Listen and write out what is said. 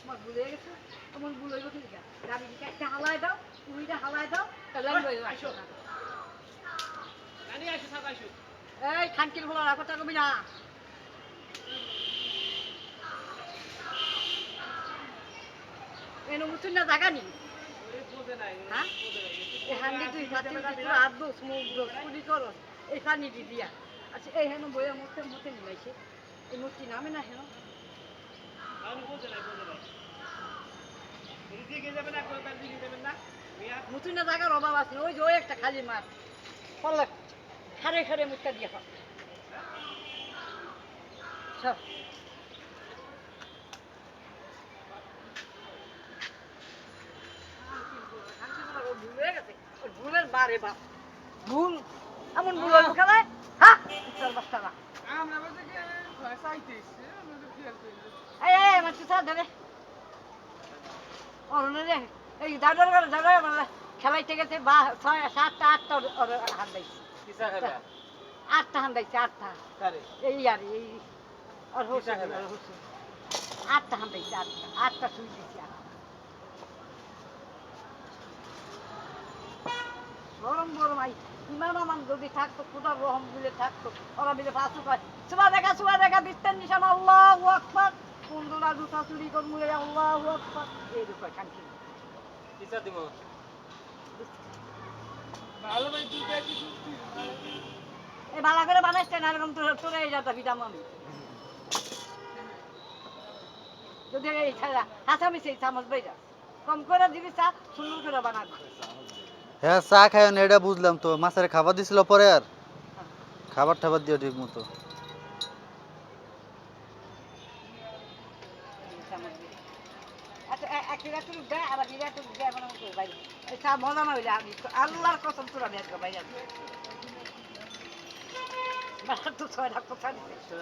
আমার ভুলে গেছে তোমার ভুল হইব ঠিক আছে গাড়ি একটা হালাই দাও তুমিটা হালাই দাও তাহলে আইসো গাড়ি আইসো থাক আইসো এই খানকির বলার কথা কবি না এনে মুতুন না জায়গা নি হ্যাঁ এখানে তুই খাচ্ছিস তুই হাত দোস মুখ দোস পুরি করো এখানে দিয়া আচ্ছা এই হেন বইয়া মুখে মুখে নিলাইছে এই মূর্তি নামে না হেন মুতুন না জায়গার অভাব আছে ওই যে ওই একটা খালি মাঠ ফলে খারে খারে মুখটা দিয়ে হয় সব ভুল হয়ে গেছে ওর ভুলের বারে বাপ ভুল এমন ভুল হইব খেলায় হ্যাঁ চল বাচ্চা না এই এই আমার তুই সাথ ধরে অরুণে রে এই দাদার ঘরে দাদা মানে খেলাইতে গেছে বা 6 7টা 8টা হাত দিয়েছে আটটা হাত দিয়েছে আটটা এই আর এই আর হোসেন আটটা হাত দিয়েছে আটটা সুই দিয়েছে গরম গরম আই ইমাম আমার যদি থাকতো খুদার রহম দিলে থাকতো ওরা মিলে পাঁচু পায় সুবা দেখা বিস্তার নিশান আল্লাহু আকবার কুন্দুলা জুতা চুরি করমু আল্লাহু আকবার এই রূপে কাঙ্ক্ষী কিসা দিব এই ভালো করে বানাইছে না এরকম তোরে যাতা বিদাম আমি যদি এই ছাড়া হাসামি সেই চামচ বাইরা কম করে দিবি চা সুন্দর করে বানাবি হ্যাঁ চা খায় না এটা বুঝলাম তো মাছের খাবার দিছিল পরে আর খাবার টাবার দিও ঠিক মতো আল্লাহর কসম তোরা বেশ বাইরে তো ছয়টা কথা দিচ্ছে